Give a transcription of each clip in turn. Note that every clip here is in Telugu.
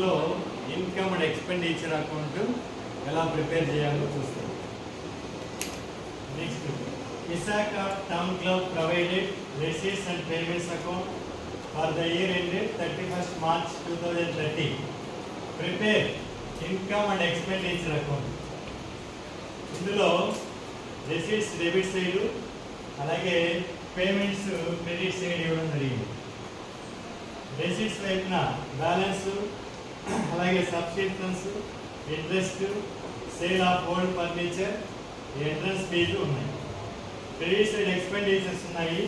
దీంట్లో ఇన్కమ్ అండ్ ఎక్స్పెండిచర్ అకౌంట్ ఎలా ప్రిపేర్ చేయాలో చూస్తాం. Next, Visakha town club provided receipts and payments account for the year ended 31st March 2030. Prepare income and expenditure account. ఇందులో receipts డెబిట్ సైడ్, అలాగే పేమెంట్స్ క్రెడిట్ సైడ్ ఇవ్వడం జరిగింది. రెసిప్ట్స్ వైపున బ్యాలెన్స్, అలాగే subscriptions, interest, sale of old furniture, entrance fee ఉన్నాయి. క్రెడిట్ సైడ్ ఎక్స్పెండిచర్స్ ఉన్నాయి.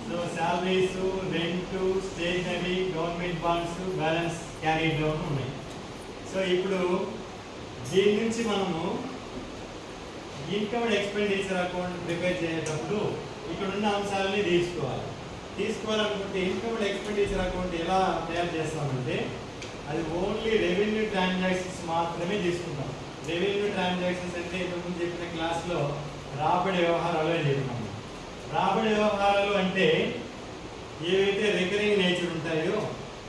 So salaries, rent, stationery, government bonds, balance carry down ఉన్నాయి. సో ఇప్పుడు దీని నుంచి మనము income and expenditure account prepare చేసేటప్పుడు ఇక్కడ ఉన్న అంశాలని తీసుకోవాలనుకుంటే ఇన్కమ్ అండ్ ఎక్స్పెండిచర్ అకౌంట్ ఎలా తయారు చేస్తామంటే అది ఓన్లీ రెవెన్యూ ట్రాన్సాక్షన్స్ మాత్రమే తీసుకుంటాం. రెవెన్యూ ట్రాన్సాక్షన్స్ అంటే ఇంతకుముందు చెప్పిన క్లాస్లో రాబడి వ్యవహారాలు అని చెప్పినాము. రాబడి వ్యవహారాలు అంటే ఏవైతే రికరింగ్ నేచర్ ఉంటాయో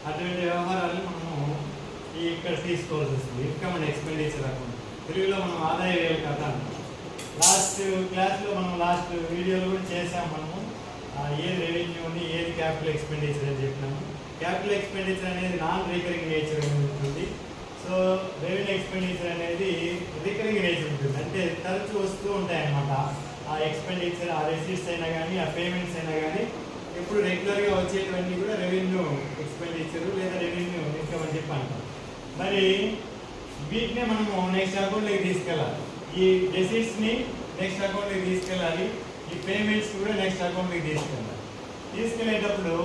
అటువంటి వ్యవహారాలు మనము ఇక్కడ తీసుకోవాల్సి వస్తుంది. ఇన్కమ్ అండ్ ఎక్స్పెండిచర్ అకౌంట్ తెలుగులో మనం ఆదాయ వ్యయ కథ అంటాం. లాస్ట్ క్లాస్లో మనం లాస్ట్ వీడియోలో కూడా చేసాము. మనము ఏది రెవెన్యూని ఏది క్యాపిటల్ ఎక్స్పెండిచర్ అని చెప్పినాము. క్యాపిటల్ ఎక్స్పెండిచర్ అనేది నాన్ రికరింగ్ నేచర్ ఉంటుంది. సో రెవెన్యూ ఎక్స్పెండిచర్ అనేది రికరింగ్ నేచర్ ఉంటుంది, అంటే తరచు వస్తూ ఉంటాయి అన్నమాట. ఆ ఎక్స్పెండిచర్, ఆ రెసిప్ట్స్ అయినా కానీ, ఆ పేమెంట్స్ అయినా కానీ ఎప్పుడు రెగ్యులర్గా వచ్చేటివన్నీ కూడా రెవెన్యూ ఎక్స్పెండిచర్ లేదా రెవెన్యూ ఇన్కమ్ అని చెప్పి అంటాం. మరి వీటినే మనము నెక్స్ట్ అకౌంట్లోకి తీసుకెళ్ళాలి. ఈ రెసిప్ట్స్ని నెక్స్ట్ అకౌంట్లోకి తీసుకెళ్ళాలి. ఈ పేమెంట్స్ కూడా నెక్స్ట్ అకౌంట్లోకి తీసుకెళ్ళాలి. తీసుకెళ్ళేటప్పుడు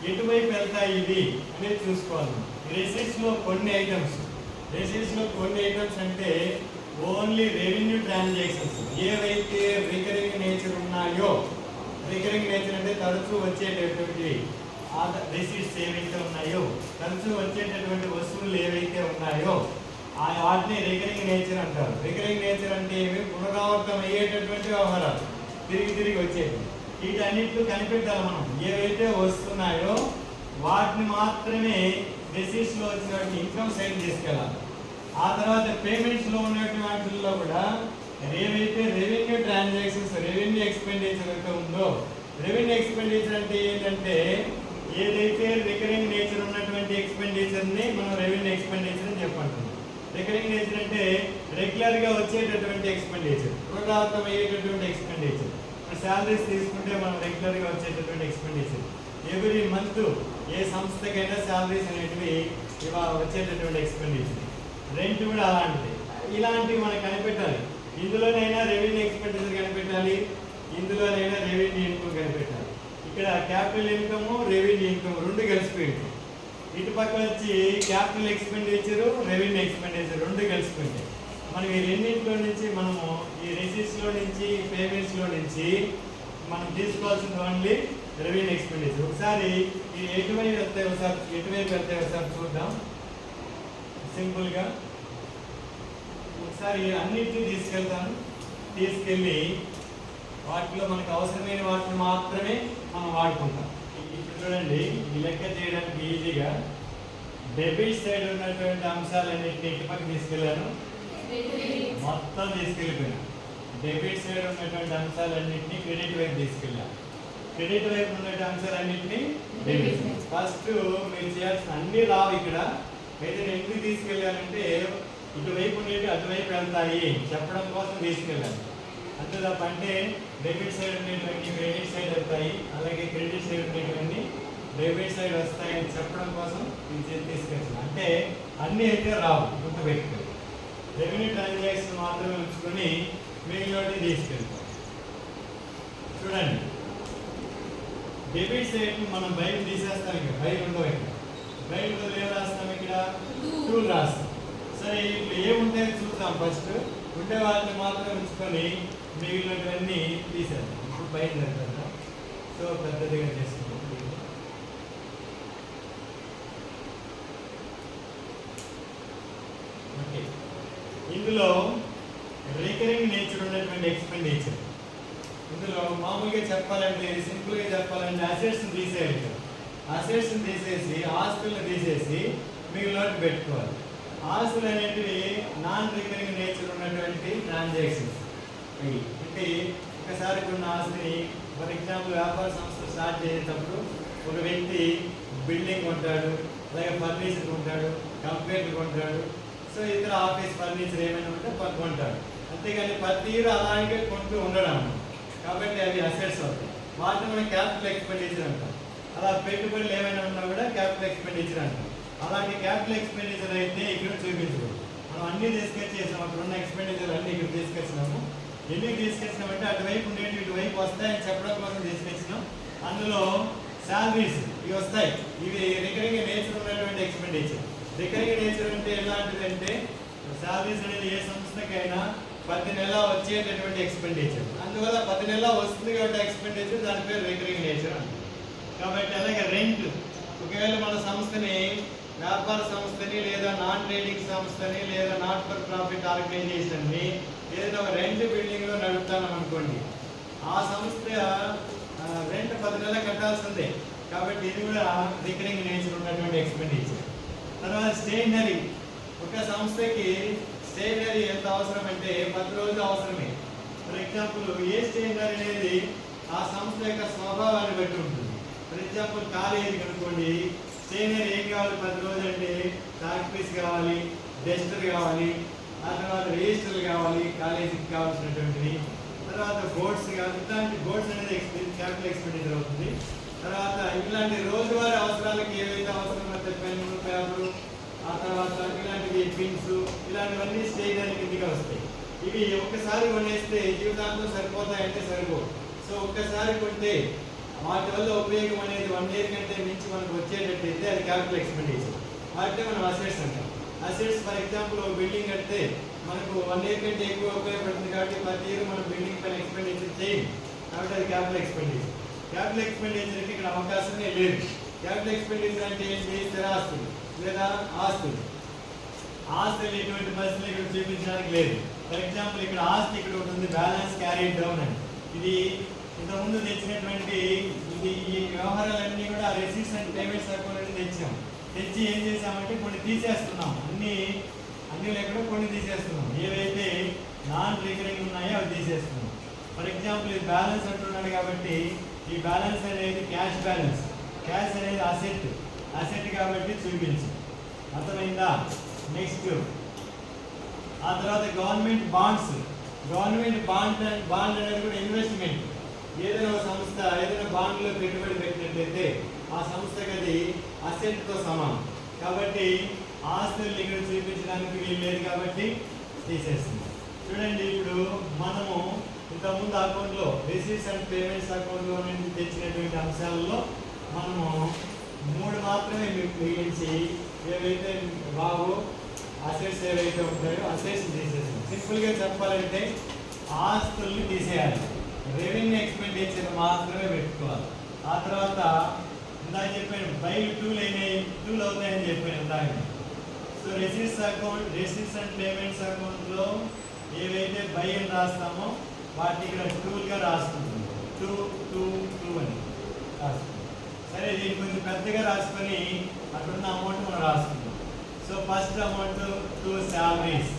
ఎటువైపు వెళ్తాయి ఇవి అనేది చూసుకోవాలి. రెసిప్ట్స్లో కొన్ని ఐటమ్స్ అంటే ఓన్లీ రెవెన్యూ ట్రాన్సాక్షన్స్ ఏవైతే రికరింగ్ నేచర్ ఉన్నాయో, రికరింగ్ నేచర్ అంటే తరచూ వచ్చేటటువంటివి, ఆ రెసిప్ట్స్ ఏవైతే ఉన్నాయో, తరచూ వచ్చేటటువంటి వస్తువులు ఏవైతే ఉన్నాయో వాటిని రికరింగ్ నేచర్ అంటారు. రికరింగ్ నేచర్ అంటే ఏమి? పునరావృతం అయ్యేటటువంటి వ్యవహారాలు, తిరిగి వచ్చేది. వీటన్నిటిలో కనిపెట్టాలి మనం. ఏవైతే వస్తున్నాయో వాటిని మాత్రమే రెసిప్ట్స్లో వచ్చినటువంటి ఇన్కమ్ సైడ్ తీసుకెళ్ళాలి. ఆ తర్వాత పేమెంట్స్లో ఉన్నటువంటి వాటిల్లో కూడా ఏవైతే రెవెన్యూ ట్రాన్సాక్షన్స్, రెవెన్యూ ఎక్స్పెండిచర్ అయితే ఉందో, రెవెన్యూ ఎక్స్పెండిచర్ అంటే ఏంటంటే ఏదైతే రికరింగ్ నేచర్ ఉన్నటువంటి ఎక్స్పెండిచర్ని మనం రెవెన్యూ ఎక్స్పెండిచర్ అని చెప్పంటున్నాం. రికరింగ్ నేచర్ అంటే రెగ్యులర్గా వచ్చేటటువంటి ఎక్స్పెండిచర్, పునరావృతం అయ్యేటటువంటి ఎక్స్పెండిచర్. శాలరీస్ తీసుకుంటే మనం రెగ్యులర్గా వచ్చేటటువంటి ఎక్స్పెండిచర్. ఎవ్రీ మంత్ ఏ సంస్థకైనా శాలరీస్ అనేటివి వచ్చేటటువంటి ఎక్స్పెండిచర్. రెంట్ కూడా అలాంటిది. ఇలాంటివి మనకు కనిపెట్టాలి. ఇందులోనైనా రెవెన్యూ ఎక్స్పెండిచర్ కనిపెట్టాలి, ఇందులోనైనా రెవెన్యూ ఇన్కమ్ కనిపెట్టాలి. ఇక్కడ క్యాపిటల్ ఇన్కమ్, రెవెన్యూ ఇన్కమ్ రెండు కలిసిపోయింది. ఇటు పక్క వచ్చి క్యాపిటల్ ఎక్స్పెండిచరు, రెవెన్యూ ఎక్స్పెండిచర్ రెండు కలిసిపోయింది. మనం ఈ రెండింటిలో నుంచి మనము ఈ రెసిప్ట్స్లో నుంచి, పేమెంట్స్లో నుంచి మనం తీసుకోవాల్సింది ఓన్లీ రెవెన్యూ ఎక్స్పెండిచర్. ఒకసారి ఈ ఎటువైపు వెళ్తాయి ఒకసారి చూద్దాం సింపుల్గా. ఒకసారి అన్నింటినీ తీసుకెళ్ళి వాటిలో మనకు అవసరమైన వాటిని మాత్రమే మనం వాడుకుంటాం. ఇప్పుడు చూడండి, ఈ లెక్క చేయడానికి ఈజీగా డెబిట్ సైడ్ ఉన్నటువంటి అంశాలన్నింటినీ ఇటుపక్క తీసుకెళ్ళాను, మొత్తం తీసుకెళ్ళిపోయాను. డెబిట్ సైడ్ ఉన్నటువంటి అంశాలన్నింటినీ క్రెడిట్ వైపు తీసుకెళ్ళాను. క్రెడిట్ వైపు ఉన్నటువంటి అంశాలన్నింటినీ డెబిట్. ఫస్ట్ మీరు చేయాల్సిన అన్ని రావు ఇక్కడ. అయితే నేను ఎందుకు తీసుకెళ్ళానంటే ఇటువైపు ఉండేవి అటువైపు వెళ్తాయి చెప్పడం కోసం తీసుకెళ్ళాను. అంతే తప్ప అంటే డెబిట్ సైడ్ ఉండేటువంటి క్రెడిట్ సైడ్ వెళ్తాయి, అలాగే క్రెడిట్ సైడ్ ఉండేటువంటి డెబిట్ సైడ్ వస్తాయని చెప్పడం కోసం నేను తీసుకెళ్తాను. అంటే అన్నీ అయితే రావు, గుర్తుపెట్టుకోండి. రెవెన్యూ ట్రాన్సాక్షన్ మాత్రమే ఉంచుకొని మిగిలినవి తీసుకెళ్తాం. చూడండి, డెబిట్ సైడ్ మనం బయట తీసేస్తాం. ఇక్కడ బయట ఉండవు. ఇక్కడ బయట ఏం రాస్తాం? ఇక్కడ 2 రాస్తాం. సరే, ఇప్పుడు ఏముంటాయో చూద్దాం. ఫస్ట్ ఉండే వాటిని మాత్రం ఉంచుకొని మిగిలినవన్నీ తీసేద్దాం. ఇప్పుడు బయట జరుగుతుందా? సో పెద్దదిగా చేసుకుంటాం. ఓకే, ఇందులో రికరింగ్ నేచర్ ఉన్నటువంటి ఎక్స్పెండిచర్, ఇందులో మామూలుగా చెప్పాలంటే, సింపుల్గా చెప్పాలంటే అసెట్స్ని తీసేయాలి. అసెట్స్ని తీసేసి, ఆస్తులను తీసేసి మిగిలిన పెట్టుకోవాలి. ఆస్తులు అనేటివి నాన్ రికరింగ్ నేచర్ ఉన్నటువంటి ట్రాన్సాక్షన్స్. అంటే ఒకసారి కొన్ని ఆస్తిని, ఫర్ ఎగ్జాంపుల్ వ్యాపార సంస్థ స్టార్ట్ చేసేటప్పుడు ఒక వ్యక్తి బిల్డింగ్ కొంటాడు, అలాగే ఫర్నిచర్ కొంటాడు, కంప్యూటర్ కొంటాడు, సో ఇతర ఆఫీస్ ఫర్నిచర్ ఏమైనా ఉంటే కొంటాడు. అంతేగాని ప్రతి ఇయర్ అలాగే కొంటూ ఉండడం, కాబట్టి అవి అసెట్స్ అవుతాయి. వాటిని మనం క్యాపిటల్ ఎక్స్పెండిచర్ అంటాం. అలా పెట్టుబడులు ఏమైనా ఉన్నా కూడా క్యాపిటల్ ఎక్స్పెండిచర్ అంటాం. అలాంటి క్యాపిటల్ ఎక్స్పెండిచర్ అయితే ఇక్కడ చూపించకూడదు. మనం అన్ని తీసుకొచ్చేసాం, అక్కడ ఉన్న ఎక్స్పెండిచర్ అన్ని ఇక్కడ తీసుకొచ్చినాము. ఎందుకు తీసుకొచ్చినామంటే అటువైపు ఉండేవి ఇటువైపు వస్తాయని చెప్పడం కోసం తీసుకొచ్చినాం. అందులో శాలరీస్ ఇవి వస్తాయి, ఇవి రికరింగ్ నేచర్ ఉన్నటువంటి ఎక్స్పెండిచర్. రికరింగ్ నేచర్ అంటే ఎలాంటిదంటే శాలరీస్ అనేది ఏ సంస్థకైనా ప్రతి నెల వచ్చేటటువంటి ఎక్స్పెండిచర్. అందువల్ల ప్రతి నెల వస్తుంది కాబట్టి ఎక్స్పెండిచర్, దాని పేరు రికరింగ్ నేచర్ అంటారు. కాబట్టి అలాగే రెంట్, ఒకవేళ మన సంస్థని వ్యాపార సంస్థని లేదా నాన్ ట్రేడింగ్ సంస్థని లేదా నాట్ ఫర్ ప్రాఫిట్ ఆర్గనైజేషన్ని ఏదైనా ఒక రెంట్ బిల్డింగ్లో నడుపుతాం అనుకోండి, ఆ సంస్థ రెంట్ 10 నెలలు కట్టాల్సిందే. కాబట్టి ఇది కూడా రికరింగ్ నేచర్ ఉన్నటువంటి ఎక్స్పెండిచర్. తర్వాత స్టేషనరీ, ఒక సంస్థకి స్టేషనరీ ఎంత అవసరం అంటే 10 రోజులు అవసరమే. ఫర్ ఎగ్జాంపుల్ ఏ స్టేషనరీ అనేది ఆ సంస్థ యొక్క స్వభావాన్ని బట్టి ఉంటుంది. ఫర్ ఎగ్జాంపుల్ కాలేజీ అనుకోండి, స్టేషనరీ ఏం కావాలి 10 రోజులు అంటే చాక్ పీస్ కావాలి, డస్టర్ కావాలి, ఆ తర్వాత రిజిస్టర్లు కావాలి కాలేజీకి కావాల్సినటువంటివి, తర్వాత బోర్డ్స్ కావాలి. ఇట్లాంటి బోర్డ్స్ అనేది క్యాపిటల్ ఎక్స్పెండిచర్ అవుతుంది. తర్వాత ఇలాంటి రోజువారీ అవసరాలకు ఏవైతే అవసరమో పెన్ను, పేపరు, ఆ తర్వాత ఇలాంటివి పిన్స్, ఇలాంటివన్నీ స్టేషనరీ కిందగా వస్తాయి. ఇవి ఒక్కసారి కొనేస్తే జీవితాంతం సరిపోతాయంటే సరిపోవు. సో ఒక్కసారి కొంటే వాటి వల్ల ఉపయోగం అనేది 1 year కంటే మించి మనకు వచ్చేటట్టయితే అది క్యాపిటల్ ఎక్స్పెండిచర్. వాటిని మనం అసెట్స్ అంటాం. అసెట్స్ ఫర్ ఎగ్జాంపుల్ ఒక బిల్డింగ్ కడితే మనకు 1 year కంటే ఎక్కువ ఉపయోగపడుతుంది కాబట్టి ప్రతి ఇయర్ మనం బిల్డింగ్ పైన ఎక్స్పెండిచర్ చేయం, కాబట్టి అది క్యాపిటల్ ఎక్స్పెండిచర్. క్యాపిటల్ ఎక్స్పెండిచర్కి ఇక్కడ అవకాశమే లేదు. క్యాపిటల్ ఎక్స్పెండిచర్ అంటే ఏంటి? స్థిరాస్తులు లేదా ఆస్తులు. ఆస్తులు ఎటువంటి పరిస్థితులు ఇక్కడ చూపించడానికి లేదు. ఫర్ ఎగ్జాంపుల్ ఇక్కడ ఆస్తి ఇక్కడ ఒకటి ఉంది, బ్యాలెన్స్ క్యారీడ్ డౌన్ అని. ఇది ఇంతకుముందు తెచ్చినటువంటి ఈ వ్యవహారాలన్నీ కూడా రిసీట్స్ అండ్ పేమెంట్స్ అకౌంట్ అనేది తెచ్చాం. తెచ్చి ఏం చేసామంటే కొన్ని తీసేస్తున్నాం, అన్ని లేకుండా కొన్ని తీసేస్తున్నాం. ఏవైతే నాన్ రికరింగ్ ఉన్నాయో అవి తీసేస్తున్నాం. ఫర్ ఎగ్జాంపుల్ ఇది బ్యాలెన్స్ అంటున్నాడు కాబట్టి ఈ బ్యాలెన్స్ అనేది క్యాష్ బ్యాలెన్స్. క్యాష్ అనేది అసెట్ కాబట్టి చూపించు. అర్థమైందా? నెక్స్ట్ ఆ తర్వాత గవర్నమెంట్ బాండ్స్. గవర్నమెంట్ బాండ్ అనేది కూడా ఇన్వెస్ట్మెంట్. ఏదైనా ఒక సంస్థ ఏదైనా బాండ్లో పెట్టుబడి పెట్టినట్లయితే ఆ సంస్థకి అది అసెట్తో సమానం. కాబట్టి ఆస్తులు ఇక్కడ చూపించడానికి వీలు లేదు కాబట్టి తీసేస్తుంది. చూడండి, ఇప్పుడు మనము ఇంతకుముందు అకౌంట్లో రిసీట్స్ అండ్ పేమెంట్స్ అకౌంట్లో నుంచి తెచ్చినటువంటి అంశాలలో మనము 3 మాత్రమే మిగిలించి ఏవైతే బాగో అసెట్స్ ఏవైతే ఉంటాయో అసెట్స్ తీసేస్తాం. సింపుల్గా చెప్పాలంటే ఆస్తుల్ని తీసేయాలి, రెవెన్యూ ఎక్స్పెండిచర్ మాత్రమే పెట్టుకోవాలి. ఆ తర్వాత ఇందాక చెప్పాను బైలు 2 అవుతాయని చెప్పాను ఇందాక. సో రిసీట్స్ అండ్ పేమెంట్స్ అకౌంట్లో ఏవైతే బై అని రాస్తామో వాటిని ఇక్కడ 2గా రాసుకుంటుంది. 2 అని రాసుకుంటాం. సరే, దీన్ని కొంచెం పెద్దగా రాసుకొని అక్కడున్న అమౌంట్ మనం రాసుకుంటాం. So first amount 2 salaries.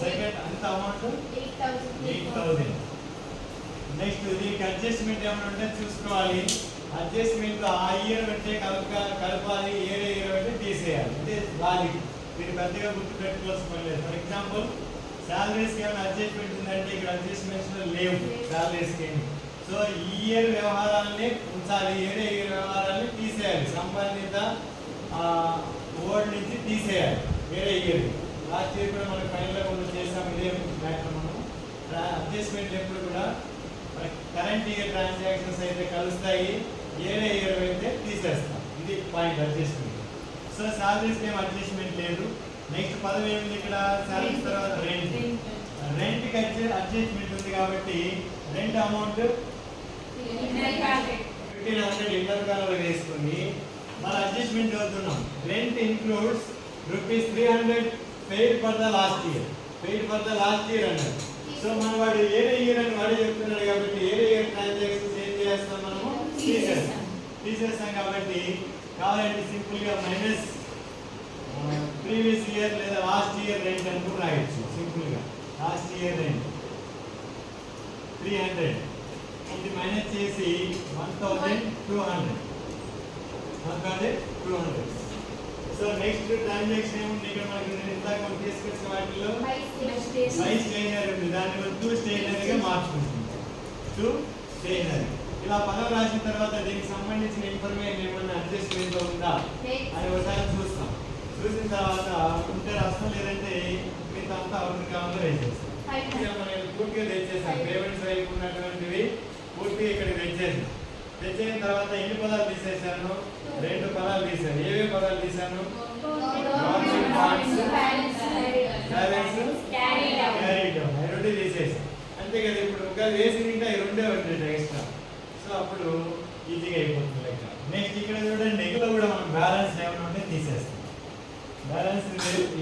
Second అంత అమౌంట్ 8,000. నెక్స్ట్ దీనికి అడ్జస్ట్మెంట్ ఏమైనా ఉంటే చూసుకోవాలి. అడ్జస్ట్మెంట్ ఆ ఇయర్ అంటే కలపాలి, ఏ ఇయర్ అంటే తీసేయాలి. అంటే లాజిక్, మీరు పెద్దగా గుర్తు పెట్టుకోవాల్సిన లేదు. ఫర్ ఎగ్జాంపుల్ శాలరీస్కి ఏమైనా అడ్జస్ట్మెంట్ ఉందంటే ఇక్కడ అడ్జస్ట్మెంట్స్ లేవు శాలరీస్కి. సో ఈ ఇయర్ వ్యవహారాలని ఉంచాలి, ఏరే ఇయర్ వ్యవహారాన్ని తీసేయాలి. సంబంధిత ఓల్డ్ నుంచి తీసేయాలి వేరే ఇయర్. లాస్ట్ ఇయర్ కూడా మనం ఫైనల్గా కొంచెం చేసాం ఇదే మ్యాటర్. మనం అడ్జస్ట్మెంట్ ఎప్పుడు కూడా కరెంట్ ఇయర్ ట్రాన్సాక్షన్స్ అయితే కలుస్తాయి, ఏరే ఇయర్ అయితే తీసేస్తాం. ఇది పాయింట్ అడ్జస్ట్మెంట్. సో శాలరీస్కి ఏం అడ్జస్ట్మెంట్ లేదు. నెక్స్ట్ పదవి ఏమిటి ఇక్కడ? శాలరీస్ తర్వాత రెంట్కి అడ్జస్ట్మెంట్ ఉంది కాబట్టి రెంట్ అమౌంట్ 1,500 ఇంటర్ కాలంలో వేసుకొని మన అడ్జస్ట్మెంట్ చదువుతున్నాం. Rent includes ₹300 paid for the last year. అన్నారు. సో మన వాడు ఏరే ఇయర్ అని వాడే చెప్తున్నాడు కాబట్టి ఏరే ఇయర్ ట్రాన్సాక్షన్స్ ఏం చేస్తాం మనము తీసేస్తాం. తీసేస్తాం కాబట్టి కావాలంటే సింపుల్గా మైనస్ ప్రీవియస్ ఇయర్ లేదా లాస్ట్ ఇయర్ రెంట్ అని కూడా రాయొచ్చు సింపుల్గా. లాస్ట్ ఇయర్ రెంట్ 300, ఇది మైనస్ చేసి 1200. సో నెక్స్ట్ ట్రాన్సాక్షన్ ఏముంది ఇక్కడ మనకి ఇందాక మనం తీసుకొచ్చిన వాటిలో బై స్టేషనరీ ఉంది, దాన్ని మనం టూ స్టేషనరీగా మార్చుకుంటుంది. టూ స్టేషనరీ ఇలా పదం రాసిన తర్వాత దీనికి సంబంధించిన ఇన్ఫర్మేషన్ ఏమన్నా అడ్జస్ట్మెంట్ లో ఉందా అని ఒకసారి చూస్తాం. చూసిన తర్వాత ఉంటే రాస్తాం, లేదంటే మిగతా అంతా అవుట్ కాలంలో వేసేస్తాం. మనం పూర్తిగా తెచ్చేసాం, పేమెంట్స్ వైపు ఉన్నటువంటివి పూర్తిగా ఇక్కడ తెచ్చేసాం. తెచ్చిన తర్వాత ఎన్ని పదాలు తీసేసాను? 2 పదాలు తీసాను. ఏవే పదాలు తీసాను? రెండు తీసేసాను అంతే కదా. ఇప్పుడు ఒక వేసి తింటే అవి రెండే ఉంటాయి ఎక్స్ట్రా. సో అప్పుడు ఈజీగా అయిపోతుంది లెక్క. నెక్స్ట్ ఇక్కడ చూడండి, ఇక్కడ కూడా మనం బ్యాలెన్స్ ఏమైనా ఉంటే తీసేస్తాం. బ్యాలెన్స్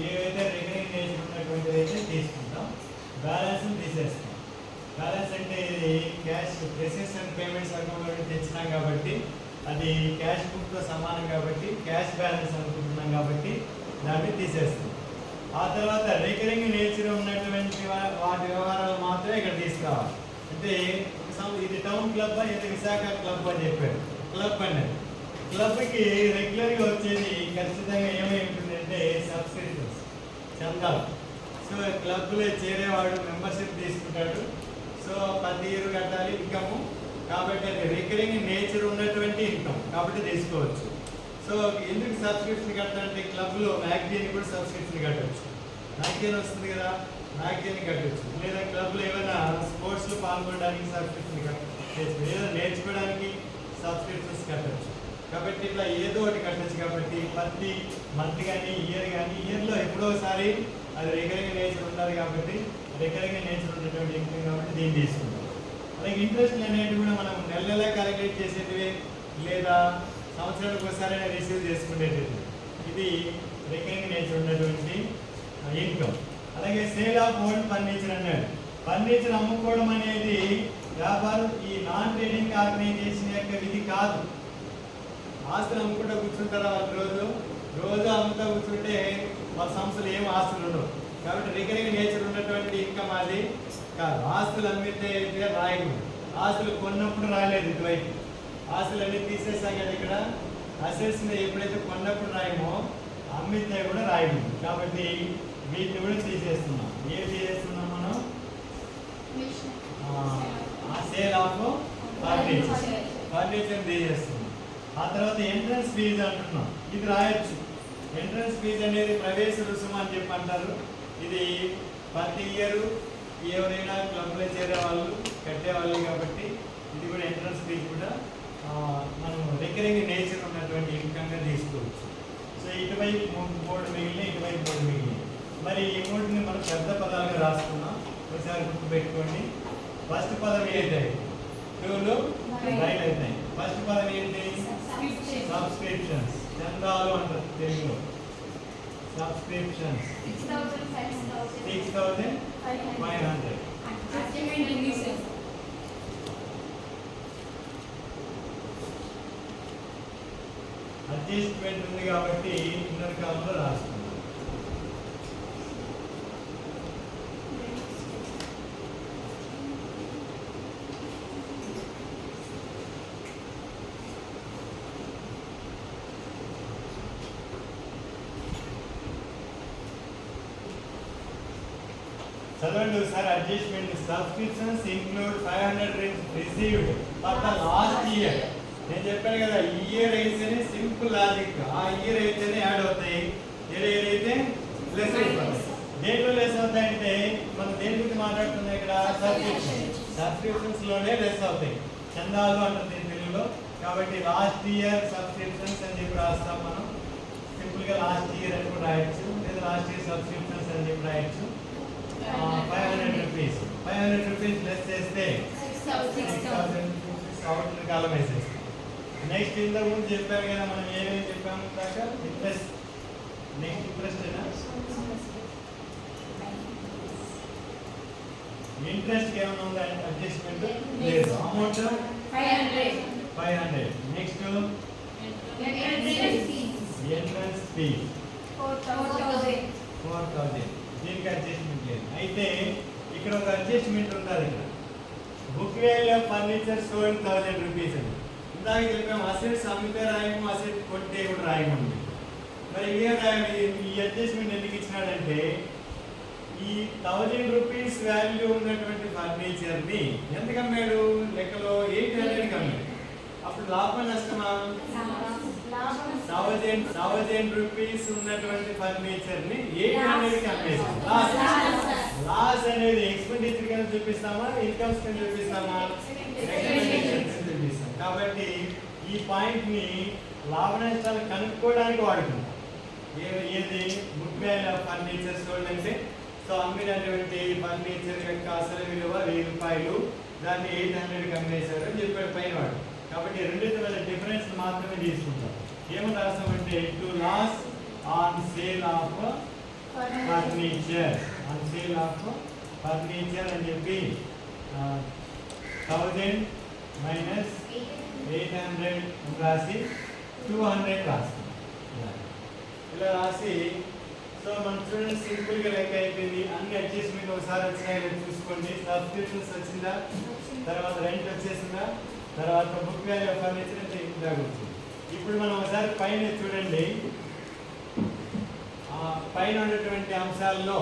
ఏవైతే రికరింగ్ నేచర్ ఉన్నటువంటిది అయితే తీసుకుంటాం, బ్యాలెన్స్ తీసేస్తాం. బ్యాలెన్స్ అంటే ఇది cash receives and payments account తెచ్చినాం కాబట్టి అది క్యాష్ బుక్తో సమానం కాబట్టి క్యాష్ బ్యాలెన్స్ అనుకుంటున్నాం కాబట్టి దాన్ని తీసేస్తాం. ఆ తర్వాత రికరింగ్ నేచర్ ఉన్నటువంటి వాటి వ్యవహారాలు మాత్రమే ఇక్కడ తీసుకురావాలి. అంటే ఇది టౌన్ క్లబ్ ఇది విశాఖ క్లబ్ అని చెప్పారు. క్లబ్ అనేది క్లబ్కి రెగ్యులర్గా వచ్చేది ఖచ్చితంగా ఏమై ఉంటుందంటే సబ్స్క్రిప్షన్స్, చందాలు. సో క్లబ్లో చేరేవాడు మెంబర్షిప్ తీసుకుంటాడు. సో ప్రతి ఇయర్ కట్టాలి ఇన్కమ్ కాబట్టి అది రికరింగ్ నేచర్ ఉన్నటువంటి ఇన్కమ్ కాబట్టి తీసుకోవచ్చు. సో ఎందుకు సబ్స్క్రిప్షన్ కట్టాలంటే క్లబ్లో మ్యాగజైన్ కూడా సబ్స్క్రిప్షన్ కట్టవచ్చు. మ్యాగజైన్ వస్తుంది కదా, మ్యాగజైన్ కట్టవచ్చు. లేదా క్లబ్లో ఏమైనా స్పోర్ట్స్లో పాల్గొనడానికి సబ్స్క్రిప్షన్ కట్టచ్చు, లేదా నేర్చుకోవడానికి సబ్స్క్రిప్షన్స్ కట్టచ్చు. కాబట్టి ఇట్లా ఏదో ఒకటి కట్టచ్చు. కాబట్టి ప్రతి మంత్ కానీ ఇయర్లో ఎప్పుడో ఒకసారి అది రికరింగ్ నేచర్ ఉండాలి కాబట్టి రికరింగ్ నేచర్ ఉన్నటువంటి ఇన్కమ్ కాబట్టి దీన్ని తీసుకుంటాం. అలాగే ఇంట్రెస్ట్ అనేవి కూడా మనం నెల క్యాలిక్యులేట్ చేసేటివి లేదా సంవత్సరానికి ఒకసారి రిసీవ్ చేసుకునేటివి. ఇది రికరింగ్ నేచర్ ఉన్నటువంటి ఇన్కమ్. అలాగే సేల్ ఆఫ్ ఓల్డ్ ఫర్నిచర్ అన్నాడు. ఫర్నిచర్ అమ్ముకోవడం అనేది వ్యాపారం, ఈ నాన్ ట్రేడింగ్ ఆర్గనైజేషన్ యొక్క విధి కాదు. ఆస్తులు అమ్ముకుంటూ కూర్చుంటారా వాళ్ళు రోజు అమ్ముతూ కూర్చుంటే వాళ్ళ సంస్థలు ఏం ఆస్తులు ఉండవు. కాబట్టి రికరింగ్ నేచర్ ఉన్నటువంటి ఇన్కమ్ అది కాదు. ఆస్తులు అమ్మితే రాయకూడదు. ఆస్తులు కొన్నప్పుడు రాయలేదు ఇటువైపు. ఆస్తులు అన్ని తీసేసాం కదా ఇక్కడ. అసెట్స్ ఎప్పుడైతే కొన్నప్పుడు రాయమో అమ్మితే కూడా రాయకూడదు. కాబట్టి వీటిని కూడా తీసేస్తున్నాం. ఏం తీసేస్తున్నాం మనం? సేల్ ఆఫ్ ఫర్నిచర్ తీసేస్తున్నాం. ఆ తర్వాత ఎంట్రన్స్ ఫీజు అంటున్నాం. ఇది రాయొచ్చు. ఎంట్రన్స్ ఫీజు అనేది ప్రవేశ రుసుము అని చెప్పి అంటారు. ఇది ప్రతి ఇయర్ ఎవరైనా క్లబ్లో చేరే వాళ్ళు కట్టేవాళ్ళు కాబట్టి ఇది కూడా ఎంట్రన్స్ ఫీజు కూడా మనం రికరింగ్ నేచర్ ఉన్నటువంటి ఇన్కమ్గా తీసుకోవచ్చు. సో ఇటువైపు 3 మిగిలిన, ఇటువైపు 3 మిగిలిన. మరి ఈ 3ని మనం పెద్ద పదాలుగా రాసుకున్నాం. ఒకసారి గుర్తుపెట్టుకోండి. ఫస్ట్ పదం ఏంటి? 2లు రైట్ అవుతాయి. ఫస్ట్ పదం ఏంటి? సబ్స్క్రిప్షన్స్. చందాలు అంటారు తెలుగులో. సబ్స్క్రిప్షన్స్ 6,500. అడ్జస్ట్మెంట్ ఉంది కాబట్టి ఇన్నర్ కాలంలో రాసుకున్నాం. చదవండి ఒకసారి. Adjustment subscriptions include 500 received for the last year. నేను చెప్పాను కదా, ఈ ఇయర్ అయితేనే సింపుల్ లాజిక్, ఆ ఇయర్ అయితేనే యాడ్ అవుతాయి, ఇయర్ అయితే లెస్ అయిపోతాయి. దేంట్లో లెస్ అవుతాయంటే మనం దేని గురించి మాట్లాడుతున్నాం ఇక్కడ? సబ్స్క్రిప్షన్స్ లోనే లెస్ అవుతాయి. చందాలు అంటుంది తెలుగులో. కాబట్టి లాస్ట్ ఇయర్ సబ్స్క్రిప్షన్స్ అని చెప్పి రాస్తాం మనం. సింపుల్ గా లాస్ట్ ఇయర్ అని కూడా రాయొచ్చు, లేదా లాస్ట్ ఇయర్ సబ్స్క్రిప్షన్స్ అని చెప్పి రాయొచ్చు. 500 రూపీస్. 500 రూపీస్ లెస్ చేస్తే 6,000 సంవత్సరం కాలం వేసేస్తాం. నెక్స్ట్ ఇంతకు ముందు చెప్పాను కదా మనం ఏమేమి చెప్పాము దాకా. ఇంట్రెస్ట్. నెక్స్ట్ ఇంట్రెస్ట్ అయినా ఇంట్రెస్ట్ ఏమైనా ఉందా? అడ్జస్ట్మెంట్ లేదు. అమౌంట్ 500 500. Next entrance fee 4000. దీనికి అడ్జస్ట్మెంట్ లేదు. అయితే ఇక్కడ ఒక అడ్జస్ట్మెంట్ ఉండాలి. ఇక్కడ book value of furniture sold 1000 rupees అని ఇందాక చెప్పాము. అసెట్స్ అమ్మితే రాయము, అసెట్ కొంటే కూడా రాయము. మరి ఈ అడ్జస్ట్మెంట్ ఎందుకు ఇచ్చినాడంటే ఈ 1000 రూపీస్ వాల్యూ ఉన్నటువంటి ఫర్నిచర్ని ఎంత కమ్మాడు? లెక్కలో 800 కమ్మాడు. అప్పుడు లాభం నష్టమా? 1000 రూపీస్ ఉన్నటువంటి ఫర్నిచర్ ని 800 అమ్మేసాం. లాస్ అనేది ఎక్స్పెండిచర్ కింద చూపిస్తామా, ఇన్కమ్స్ కింద చూపిస్తామా? చూపిస్తాం. కాబట్టి ఈ పాయింట్ ని లాభ నష్టాలు కనుక్కోవడానికి వాడుకుంటాం. ఏది book value of furniture sold అంటే సో అమ్మినటువంటి ఫర్నిచర్ యొక్క అసలు విలువ 1000 రూపాయలు, దాన్ని 800 అమ్మేశారు అని చెప్పాడు పైన వాడు. కాబట్టి రెండింటి వల్ల డిఫరెన్స్ మాత్రమే తీసుకుంటాం. ఏమని రాస్తామంటే to loss on sale of furniture, on sale of furniture అని చెప్పి 1000 మైనస్ 800 రాసి 200 రాస్తాం. ఇలా రాసి సో మన చూడండి సింపుల్గా లెక్క అయిపోయింది. అన్ని అడ్జస్ట్మెంట్ ఒకసారి వచ్చినాయో చూసుకోండి. సబ్స్క్రిప్షన్స్ వచ్చిందా, తర్వాత రెంట్ వచ్చేసిందా, తర్వాత బుక్ వాల్యూ ఫర్నిచర్ అంటే ఇందాక వచ్చింది. ఇప్పుడు మనం ఒకసారి పైన చూడండి. పైన ఉన్నటువంటి అంశాల్లో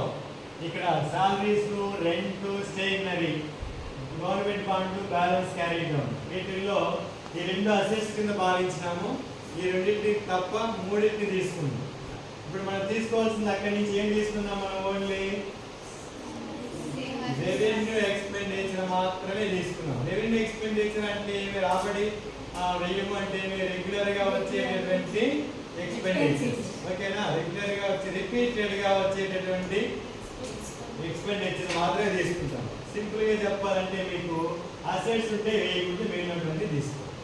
ఇక్కడ salaries, rent, stationery, government bond, balance carry down, వీటిల్లో ఈ 2 అసెట్స్ కింద భావించినాము. ఈ రెండింటిని తప్ప 3టిని తీసుకున్నాం. ఇప్పుడు మనం తీసుకోవాల్సింది అక్కడి నుంచి ఏం తీసుకున్నాం? మనం ఓన్లీ రెవెన్యూ ఎక్స్పెండిచర్ మాత్రమే తీసుకున్నాం. రెవెన్యూ ఎక్స్పెండిచర్ అంటే ఏమి? రాబడి, వ్యయము అంటే రెగ్యులర్ గా వచ్చేటటువంటి ఎక్స్పెండిచర్. ఓకేనా? రెగ్యులర్ గా వచ్చే రిపీటెడ్ గా వచ్చేటటువంటి ఎక్స్పెండిచర్ మాత్రమే తీసుకుంటాం. సింపుల్ గా చెప్పాలంటే మీకు అసెట్స్ ఉంటే వేయకుంటే మిగిలినటువంటి తీసుకోండి.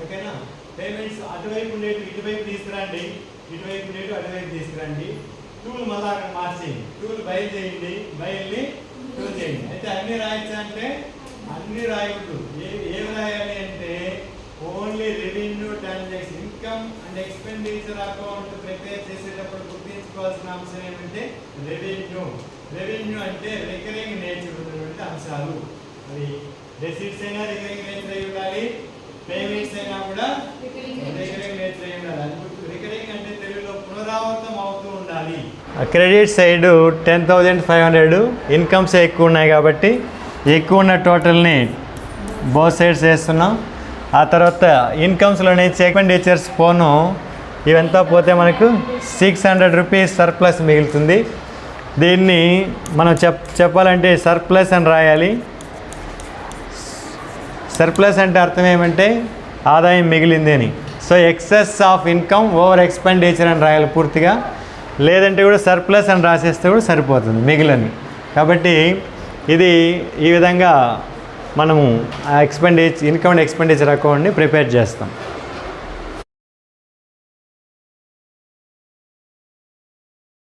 ఓకేనా? పేమెంట్స్ అటువైపు ఉండేవి ఇటువైపు తీసుకురండి, ఇటువైపు ఉండేవి అటువైపు తీసుకురండి. టూల్ మళ్ళీ అక్కడ మార్చేయండి. టూల్ బయలు చేయండి, బయల్ని టూల్ చేయండి. అయితే అన్ని రాయొచ్చా అంటే అన్ని రాయొద్దు. ఏమి రాయాలి అంటే only revenue transaction, income and expenditure account prepare చేసేటప్పుడు గుర్తించుకోవాల్సిన అంశం ఏమంటే రెవెన్యూ. రెవెన్యూ అంటే రికరింగ్ నేచర్ ఉన్నటువంటి అంశాలు. మరి రెసిప్ట్స్ అయినా రికరింగ్ నేచర్ అయి ఉండాలి, పేమెంట్స్ అయినా కూడా రికరింగ్ నేచర్ అయి ఉండాలి. రికరింగ్ అంటే తెలుగులో పునరావృతం అవుతూ ఉండాలి. క్రెడిట్ సైడ్ 10,500, ఇన్కమ్స్ ఎక్కువ ఉన్నాయి కాబట్టి ఎక్కువ ఉన్న టోటల్ని బోత్ సైడ్స్ వేస్తున్నాం. ఆ తర్వాత ఇన్కమ్స్లోని ఎక్స్పెండిచర్స్ పోను ఇవంతా పోతే మనకు 600 రూపీస్ సర్ప్లస్ మిగులుతుంది. దీన్ని మనం చెప్పాలంటే సర్ప్లస్ అని రాయాలి. సర్ప్లస్ అంటే అర్థం ఏమంటే ఆదాయం మిగిలింది అని. So excess of income over expenditure అని రాయాలి పూర్తిగా. లేదంటే కూడా సర్ప్లస్ అని రాసేస్తే కూడా సరిపోతుంది మిగిలిని. కాబట్టి ఇది ఈ విధంగా మనము ఇన్కమ్ అండ్ ఎక్స్పెండిచర్ అకౌంట్ని ప్రిపేర్ చేస్తాం.